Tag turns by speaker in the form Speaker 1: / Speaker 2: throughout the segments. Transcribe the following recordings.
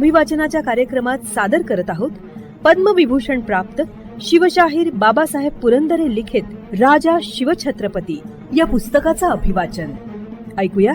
Speaker 1: अभिवाचनाच्या कार्यक्रमात सादर करत आहोत पद्मविभूषण प्राप्त शिवशाहीर बाबासाहेब पुरंदरे लिखित राजा शिवछत्रपती या पुस्तकाचं अभिवाचन. ऐकूया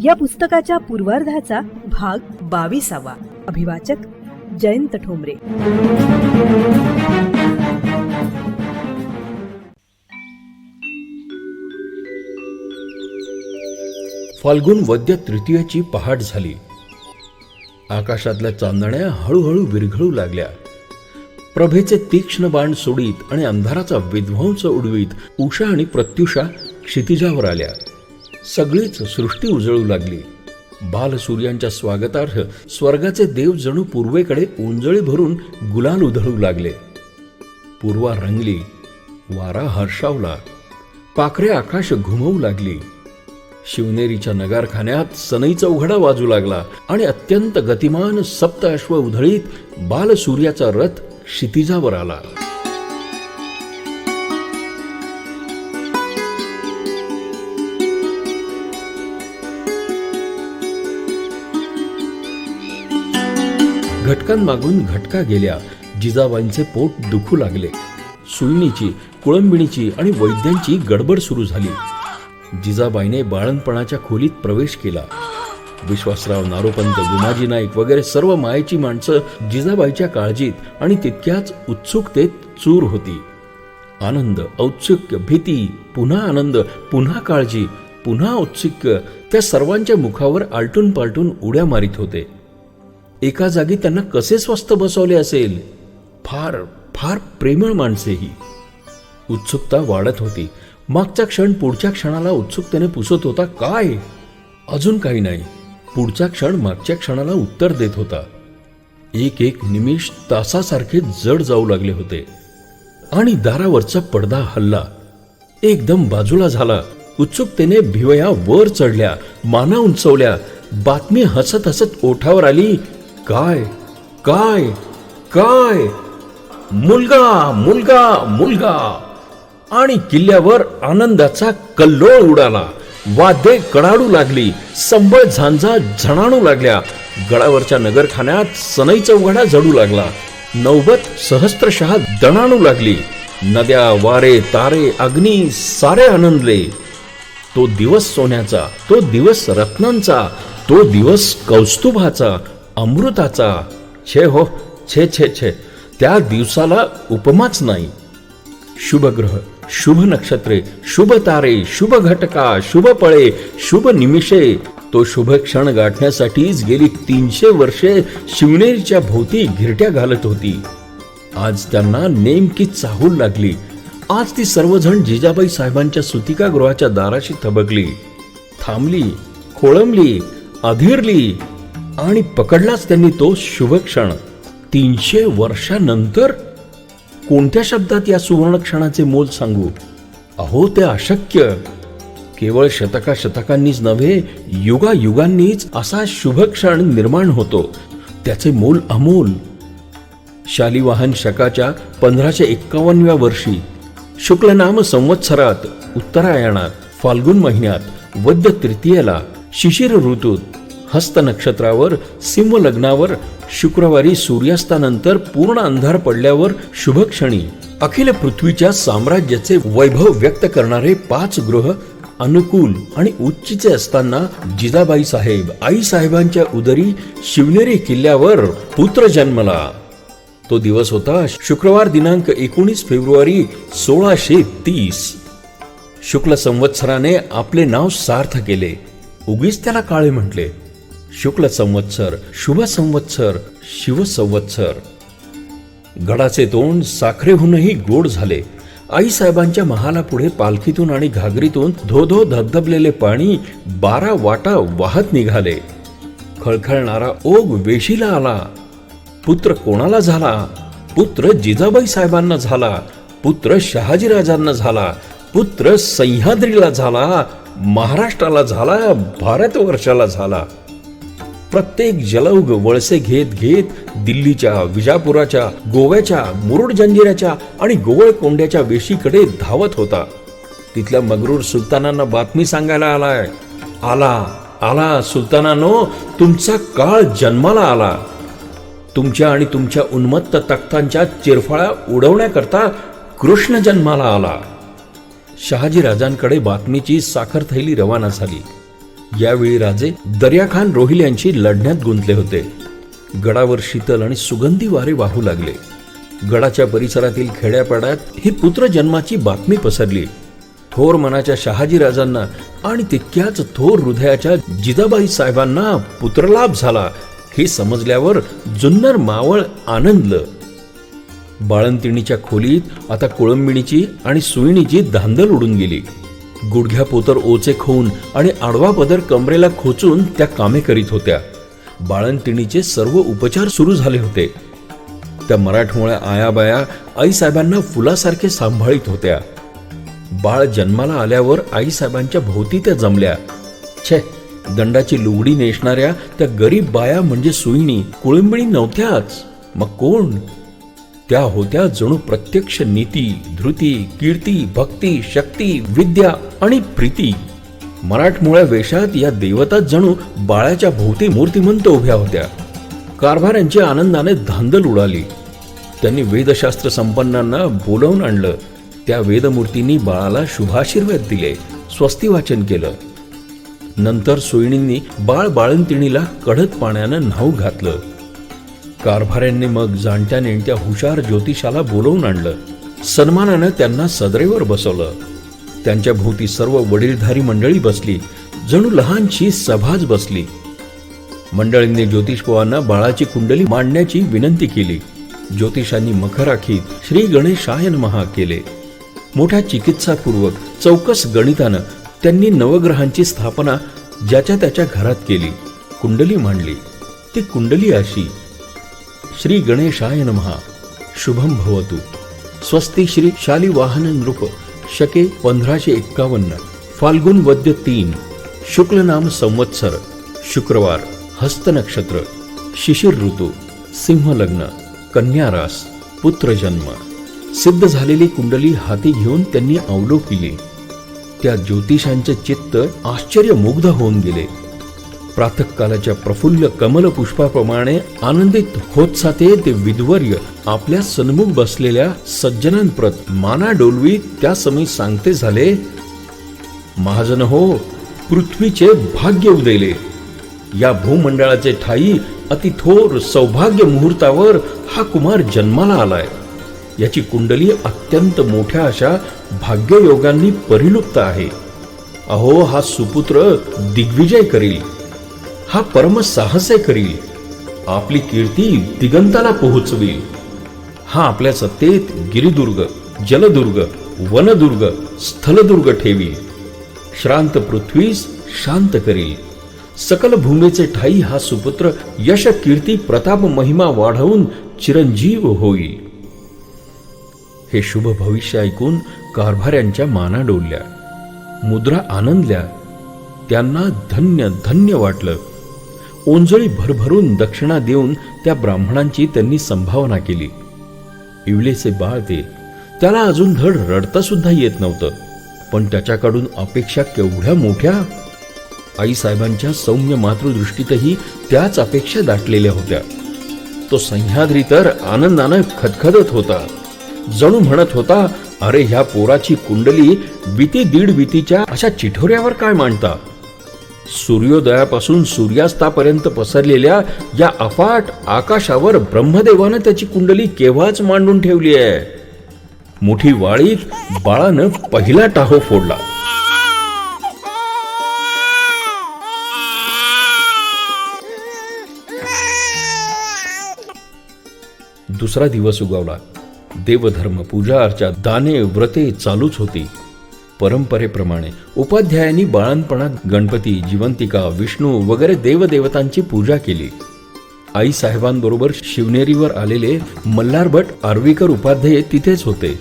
Speaker 1: या पुस्तकाच्या पूर्वार्धाचा भाग 22. अभिवाचक जयंत ठोंबरे.
Speaker 2: फाल्गुन वद्य तृतीयेची पहाट झाली. आकाशातल्या चांदण्या हळूहळू विरघळू लागल्या. प्रभेचे तीक्ष्ण बाण सोडीत आणि अंधाराचा विध्वंस उडवीत उषा आणि प्रत्युषा क्षितिजावर आल्या. सगळीच सृष्टी उजळू लागली. बालसूर्यांच्या स्वागतार्थ स्वर्गाचे देव जणू पूर्वेकडे ओंजळी भरून गुलाल उधळू लागले. पूर्वा रंगली, वारा हर्षावला, पाखरे आकाश घुमवू लागली. शिवनेरीच्या नगारखान्यात सनईचा उघडा वाजू लागला आणि अत्यंत गतिमान सप्त अश्व उधळीत बालसूर्याचा रथ क्षितिजावर आला. घटकांमागून घटका गेल्या. जिजाबाईंचे पोट दुखू लागले. सुईणीची, कुळंबिणीची आणि वैद्यांची गडबड सुरू झाली. जिजाबाईने बाळणपणाच्या खोलीत प्रवेश केला. विश्वासराव, नारोपंत, गुमाजी नाईक वगैरे सर्व मायेची माणसं जिजाबाईच्या काळजीत आणि तितक्याच उत्सुकतेत चूर होती. आनंद, औत्सुक्य, भीती, पुन्हा आनंद, पुन्हा काळजी, पुन्हा औत्सुक्य त्या सर्वांच्या मुखावर आलटून पालटून उड्या मारित होते. एका जागी त्यांना कसे स्वस्थ बसवले असेल. फार फार प्रेमळ माणसेही. उत्सुकता वाढत होती. मागचा क्षण पुढच्या क्षणाला उत्सुकतेने पुसत होता. काय? अजून काही नाही. पुढचा क्षण मागच्या क्षणाला उत्तर देत होता. एक एक निमिष तासासारखे जड जाऊ लागले होते. आणि दारावरचा पडदा हलला, एकदम बाजूला झाला. उत्सुकतेने भिवया वर चढल्या, माना उंचवल्या. बातमी हसत हसत ओठावर आली. काय काय काय? मुलगा मुलगा मुलगा! आणि किल्ल्यावर आनंदाचा कल्लोळ उडाला. वाद्ये कडाडू लागली, संबळ झांजा झणाणू लागल्या. गडावरच्या नगरखान्यात सनईचा उघडा जडू लागला. नौबत सहस्त्रशः दणाणू लागली. नद्या, वारे, तारे, अग्नी सारे आनंदले. तो दिवस सोन्याचा, तो दिवस रत्नांचा, तो दिवस कौस्तुभाचा, अमृताचा. छे हो, छे छे छे! त्या दिवसाला उपमाच नाही. शुभ ग्रह, शुभ नक्षत्रे, शुभ तारे, शुभ घटका, शुभ पळे, शुभ निमिषे. तो शुभ क्षण गाठण्यासाठीच गेली 300 वर्षे शिवनेरीच्या भोवती घिरट्या घालत होती. आज त्यांना नेमकी चाहूल लागली. आज ती सर्वजण जिजाबाई साहेबांच्या सुतिकागृहाच्या दाराशी थबकली, थांबली, खोळंबली, अधीरली आणि पकडलाच त्यांनी तो शुभ क्षण. 300 वर्षानंतर कोणत्या शब्दात या सुवर्ण क्षणाचे मोल सांगू? अहो, ते अशक्य. केवळ शतकांनीच नव्हे, युगायुगांनीच असा शुभ क्षण निर्माण होतो. त्याचे मोल अमोल. शालिवाहन शकाच्या 1551व्या वर्षी शुक्लनाम संवत्सरात उत्तरायणात फाल्गुन महिन्यात वद्य तृतीयेला शिशिर ऋतूत हस्त नक्षत्रावर सिंह लग्नावर शुक्रवारी सूर्यास्तानंतर पूर्ण अंधार पडल्यावर शुभक्षणी अखिल पृथ्वीच्या साम्राज्याचे वैभव व्यक्त करणारे 5 ग्रह अनुकूल आणि उच्चीचे असताना जिजाबाई साहेब आई साहेबांच्या उदरी शिवनेरी किल्ल्यावर पुत्र जन्मला. तो दिवस होता शुक्रवार दिनांक 19 फेब्रुवारी 1630. शुक्ल संवत्सराने आपले नाव सार्थ केले. उगीच त्याला काळे म्हटले. शुक्ल संवत्सर, शुभ संवत्सर, शिव संवत्सर. गडाचे तोंड साखरेहूनही गोड झाले. आई साहेबांच्या महालापुढे पालखीतून आणि घागरीतून धोधो धबधबलेले पाणी 12 वाटा वाहत निघाले. खळखळणारा ओघ वेशीला आला. पुत्र कोणाला झाला? पुत्र जिजाबाई साहेबांना झाला. पुत्र शहाजीराजांना झाला. पुत्र सह्याद्रीला झाला. महाराष्ट्राला झाला. भारतवर्षाला झाला. प्रत्येक जलौघ वळसे घेत घेत दिल्लीच्या, विजापुराच्या, गोव्याच्या, मुरुड जंजिऱ्याच्या आणि गोवळ कोंड्याच्या वेशीकडे धावत होता. तिथल्या मगरूर सुलतानांना बातमी सांगायला आला आला सुलतानानो, तुमचा काळ जन्माला आला. तुमच्या आणि तुमच्या उन्मत्त तख्तांच्या चिरफळा उडवण्याकरता कृष्ण जन्माला आला. शहाजी राजांकडे बातमीची साखर थैली रवाना झाली. यावेळी राजे दर्याखान रोहिल्यांशी लढण्यात गुंतले होते. गडावर शीतल आणि सुगंधी वारे वाहू लागले. गडाच्या परिसरातील खेड्यापाड्यात ही पुत्र जन्माची बातमी पसरली. थोर मनाच्या शहाजी राजांना आणि तितक्याच थोर हृदयाच्या जिजाबाई साहेबांना पुत्रलाभ झाला हे समजल्यावर जुन्नर मावळ आनंदलं. बाळंतिणीच्या खोलीत आता कुळंबिणीची आणि सुईणीची धांदल उडून गेली. गुडघ्या पोतर ओचे खून आणि आडवा पदर कमरेला खोचून त्या कामे करीत होत्या. बाळंतिणीचे सर्व उपचार सुरू झाले होते. त्या मराठमोळ्या आयाबाया आईसाहेबांना फुलासारखे सांभाळीत होत्या. बाळ जन्माला आल्यावर आईसाहेबांच्या भोवती त्या जमल्या. छे, दंडाची लुगडी नेसणाऱ्या त्या गरीब बाया म्हणजे सुईणी कुळंबिणी नव्हत्याच, मग कोण? त्या होत्या जणू प्रत्यक्ष नीती, धृती, कीर्ती, भक्ती, शक्ती, विद्या आणि प्रीती. मराठमोळ्या वेशात या देवता जणू बाळाच्या भोवती मूर्तिमंत उभ्या होत्या. कारभाऱ्यांची आनंदाने धांदल उडाली. त्यांनी वेदशास्त्र संपन्नांना बोलावून आणलं. त्या वेदमूर्तींनी बाळाला शुभाशीर्वाद दिले, स्वस्ती वाचन केलं. नंतर सोयीणींनी बाळ बाळंतिणीला कडक पाण्यानं न्हाऊ घातलं. कारभाऱ्यांनी मग जाणत्या नेणत्या हुशार ज्योतिषाला बोलवून आणलं. सन्मानानं त्यांना सदरेवर बसवलं. त्यांच्या भोवती सर्व वडीलधारी मंडळी बसली, जणू लहानशी सभाच बसली. मंडळींनी ज्योतिषबुवांना बाळाची कुंडली मांडण्याची विनंती केली. ज्योतिषांनी मखराखीत श्री गणेशाय नमः केले. मोठ्या चिकित्सापूर्वक चौकस गणितानं त्यांनी नवग्रहांची स्थापना ज्याच्या त्याच्या घरात केली. कुंडली मांडली. ती कुंडली अशी: श्री गणेशाय नमः, शुभम भवतु, स्वस्ति श्री शालिवाहन नृप, शके 1551, फाल्गुन वद्य 3, शुक्ल नाम संवत्सर, शुक्रवार, हस्त नक्षत्र, शिशिर ऋतू, सिंह लग्न, कन्या रास, पुत्र जन्म. सिद्ध झालेली कुंडली हाती घेऊन त्यांनी अवलोकिली. त्या ज्योतिषांचे चित्त आश्चर्यमुग्ध होऊन गेले. प्रातःकालाच्या प्रफुल्ल कमल पुष्पाप्रमाणे आनंदित होत साते ते विद्वर्य आपल्या सन्मुख बसलेल्या सज्जनांप्रत माना डोलवी त्या समय सांगते झाले: महाजन हो, पृथ्वीचे भाग्य उदयले. या भूमंडळाचे ठाई अतिथोर सौभाग्य मुहूर्तावर हा कुमार जन्माला आलाय. याची कुंडली अत्यंत मोठ्या अशा भाग्ययोगांनी परिलुप्त आहे. अहो, हा सुपुत्र दिग्विजय करील, हा परम साहसे करील, आपली कीर्ती दिगंताला पोहोचवील. हा आपल्या सत्तेत गिरिदुर्ग, जलदुर्ग, वनदुर्ग, स्थलदुर्ग ठेवील. श्रांत पृथ्वीस शांत करील. सकल भूमीचे ठाई हा सुपुत्र यश, कीर्ती, प्रताप, महिमा वाढवून चिरंजीव होईल. हे शुभ भविष्य ऐकून कारभाऱ्यांच्या माना डोलल्या, मुद्रा आनंदल्या. त्यांना धन्य धन्य वाटलं. ओंजळी भरभरून दक्षिणा देऊन त्या ब्राह्मणांची त्यांनी संभावना केली. इवलेचे बाळ ते, त्याला अजून धड रडता सुद्धा येत नव्हतं, पण त्याच्याकडून अपेक्षा केवढ्या मोठ्या. आईसाहेबांच्या सौम्य मातृदृष्टीतही त्याच अपेक्षा दाटलेल्या होत्या. तो सह्याद्री तर आनंदानं खदखदत होता. जणू म्हणत होता, अरे, ह्या पोराची कुंडली विती दीड वितीच्या अशा चिठोऱ्यावर काय मांडता. सूर्योदयापासून सूर्यास्तापर्यंत पसरलेल्या या अफाट आकाशावर ब्रह्मदेवानं त्याची कुंडली केव्हाच मांडून ठेवली आहे. मोठी वाळीत बाळानं पहिला टाहो फोडला. दुसरा दिवस उगवला. देवधर्म, पूजा अर्चा, दाने, व्रते चालूच होती. परंपरेप्रमाणे उपाध्यायांनी बाळणपणात गणपती, जिवंतिका, विष्णू वगैरे देवदेवतांची पूजा केली. आई साहेबांबरोबर शिवनेरीवर आलेले मल्हारभट आर्वीकर उपाध्याय तिथेच होते.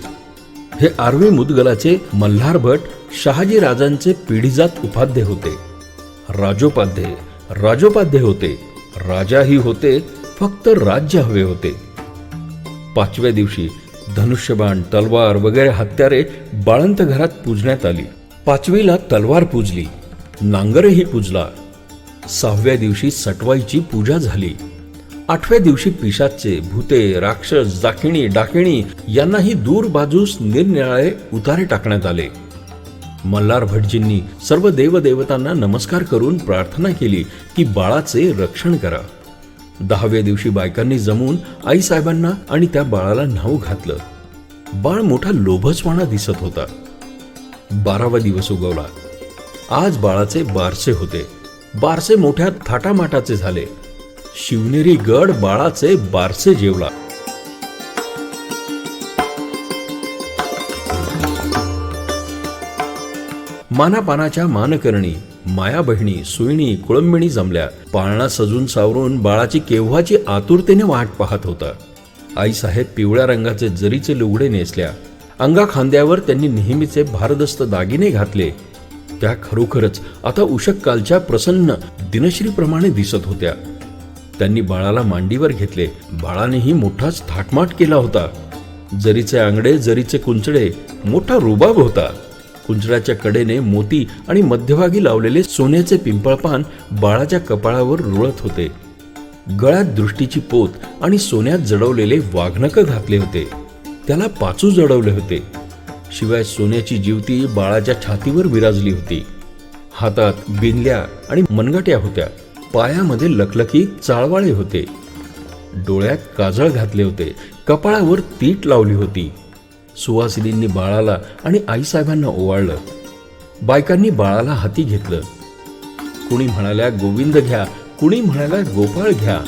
Speaker 2: हे आर्वी मुदगलाचे मल्हारभट शहाजी राजांचे पिढीजात उपाध्याय होते. राजोपाध्याय होते. राजाही होते, फक्त राज्य हवे होते. 5व्या दिवशी धनुष्यबाण, तलवार वगैरे हत्यारे बाळंत घरात पूजण्यात आली. 5वीला तलवार पूजली, नांगरही पूजला. 6व्या दिवशी सटवाईची पूजा झाली. 8व्या दिवशी पिशाचे, भूते, राक्षस, जाकिणी, डाकिणी यांनाही दूर बाजूस निरनिराळे उतारे टाकण्यात आले. मल्हार भटजींनी सर्व देवदेवतांना नमस्कार करून प्रार्थना केली की बाळाचे रक्षण करा. 10व्या दिवशी बायकांनी जमून आईसाहेबांना आणि त्या बाळाला नाव घातलं. बाळ मोठा लोभसवाणा दिसत होता. 12वा दिवस उगवला. आज बाळाचे बारसे होते. बारसे मोठ्या थाटामाटाचे झाले. शिवनेरी गड बाळाचे बारसे जेवला. मानापानाच्या मानकरणी माया बहिणी, सुईणी, कुळंबिणी जमल्या. पाळणा सजून सावरून बाळाची केव्हाची आतुरतेने वाट पाहत होता. आईसाहेब पिवळ्या रंगाचे जरीचे लुगडे नेसल्या. अंगा खांद्यावर त्यांनी नेहमीचे भारदस्त दागिने घातले. त्या खरोखरच आता उषःकालच्या प्रसन्न दिनश्रीप्रमाणे दिसत होत्या. त्यांनी बाळाला मांडीवर घेतले. बाळानेही मोठाच थाटमाट केला होता. जरीचे आंगडे, जरीचे कुंचडे, मोठा रुबाब होता. कुंचड्याच्या कडेने मोती आणि मध्यभागी लावलेले सोन्याचे पिंपळपान बाळाच्या कपाळावर रुळत होते. गळ्यात दृष्टीची पोत आणि सोन्यात जडवलेले वाघनक घातले होते. त्याला पाचू जडवले होते. शिवाय सोन्याची जिवती बाळाच्या छातीवर विराजली होती. हातात बिंदल्या आणि मनगट्या होत्या. पायामध्ये लखलखी चाळवाळे होते. डोळ्यात काजळ घातले होते. कपाळावर तीट लावली होती. सुवासिनींनी बाळाला आणि आईसाहेबांना ओवाळलं. बायकांनी बाळाला हाती घेतलं. कुणी म्हणाल्या गोविंद घ्या, कुणी म्हणाल्या गोपाळ घ्या.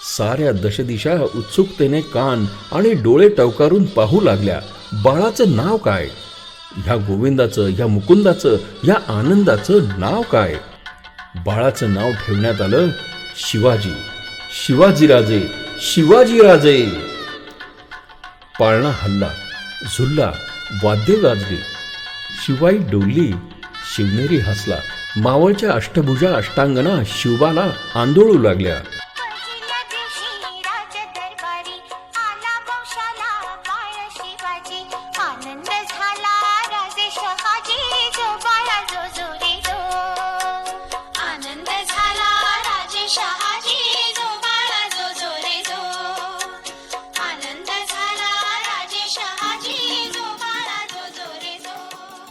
Speaker 2: साऱ्या दशदिशा उत्सुकतेने कान आणि डोळे टवकारून पाहू लागल्या. बाळाचं नाव काय? ह्या गोविंदाचं, ह्या मुकुंदाचं, ह्या आनंदाचं नाव काय? बाळाचं नाव ठेवण्यात आलं शिवाजी. शिवाजीराजे, शिवाजीराजे. पाळणा हल्ला, झुलला, वाद्य गाजली. शिवाई डोलली, शिवनेरी हसला. मावळच्या अष्टभुजा अष्टांगना शिवबाला आंदोळू लागल्या.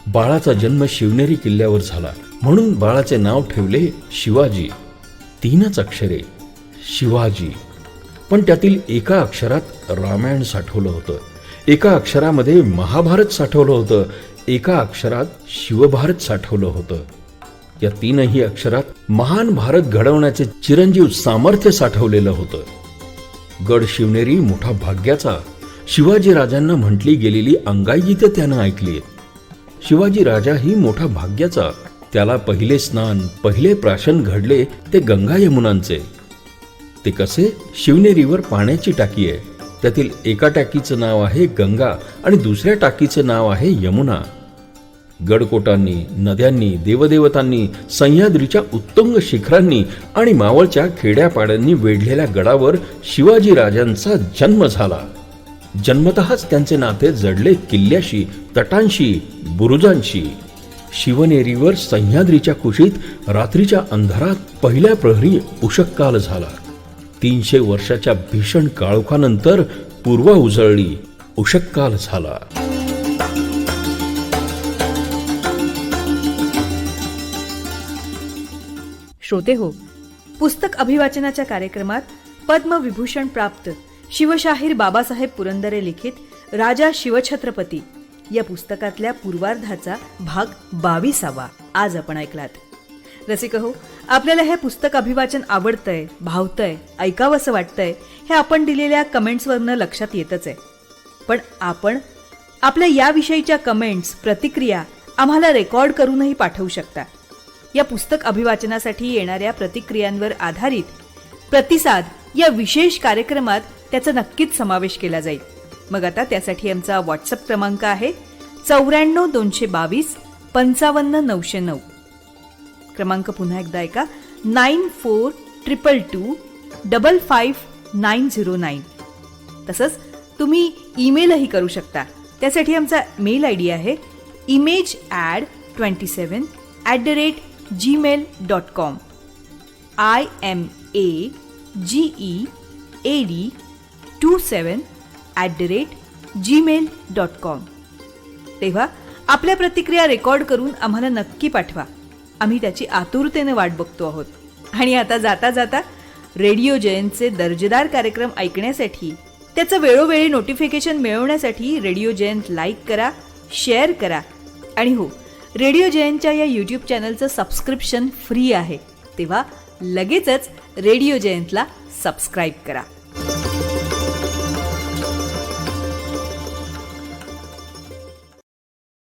Speaker 2: बाळाचा जन्म शिवनेरी किल्ल्यावर झाला म्हणून बाळाचे नाव ठेवले शिवाजी. 3च अक्षरे शिवाजी. पण त्यातील एका अक्षरात रामायण साठवलं होतं. एका अक्षरामध्ये महाभारत साठवलं होतं. एका अक्षरात शिवभारत साठवलं होतं. या 3ही अक्षरात महान भारत घडवण्याचे चिरंजीव सामर्थ्य साठवलेलं होतं. गड शिवनेरी मोठा भाग्याचा. शिवाजी राजांना म्हटली गेलेली अंगाईगीते त्यानं ऐकली. शिवाजी राजा ही मोठा भाग्याचा. त्याला पहिले स्नान, पहिले प्राशन घडले ते गंगा यमुनांचे. ते कसे? शिवनेरीवर पाण्याची टाकी आहे. त्यातील एका टाकीचं नाव आहे गंगा आणि दुसऱ्या टाकीचं नाव आहे यमुना. गडकोटांनी, नद्यांनी, देवदेवतांनी, सह्याद्रीच्या उत्तुंग शिखरांनी आणि मावळच्या खेड्यापाड्यांनी वेढलेल्या गडावर शिवाजी राजांचा जन्म झाला. जन्मतःच त्यांचे नाते जडले किल्ल्याशी, तटांशी, बुरुजांशी. शिवनेरीवर सह्याद्रीच्या कुशीत रात्रीच्या अंधारात पहिल्या प्रहरी उषःकाल झाला. 300 वर्षाच्या भीषण काळोखानंतर पूर्वा उजळली, उषःकाल झाला.
Speaker 1: श्रोते हो, पुस्तक अभिवाचनाच्या कार्यक्रमात पद्मविभूषण प्राप्त शिवशाहीर बाबासाहेब पुरंदरे लिखित राजा शिवछत्रपती या पुस्तकातल्या पूर्वार्धाचा भाग 22वा आज आपण ऐकलात. रसिक हो, आपल्याला हे पुस्तक अभिवाचन आवडतंय, भावतंय, ऐकावंसं वाटतंय हे आपण दिलेल्या कमेंट्सवरनं लक्षात येतच आहे. पण आपण आपल्या याविषयीच्या कमेंट्स, प्रतिक्रिया आम्हाला रेकॉर्ड करूनही पाठवू शकता. या पुस्तक अभिवाचनासाठी येणाऱ्या प्रतिक्रियांवर आधारित प्रतिसाद या विशेष कार्यक्रमात त्याचा नक्कीच समावेश केला जाईल. मग आता त्यासाठी आमचा व्हॉट्सअप क्रमांक आहे 94 222 55 909. क्रमांक पुन्हा एकदा ऐका 9422 55909. तसंच तुम्ही ईमेलही करू शकता. त्यासाठी आमचा मेल आयडी आहे image@27 IMAGEAD.com IMAGEAD27@gmail.com. तेव्हा आपल्या प्रतिक्रिया रेकॉर्ड करून आम्हाला नक्की पाठवा. आम्ही त्याची आतुरतेने वाट बघतो आहोत. आणि आता जाता जाता रेडिओ जयंतचे दर्जेदार कार्यक्रम ऐकण्यासाठी, त्याचं वेळोवेळी नोटिफिकेशन मिळवण्यासाठी रेडिओ जयंत लाईक करा, शेअर करा. आणि हो, रेडिओ जयंतच्या या यूट्यूब चॅनलचं सबस्क्रिप्शन फ्री आहे. तेव्हा लगेचच रेडिओ जयंतला सबस्क्राईब करा.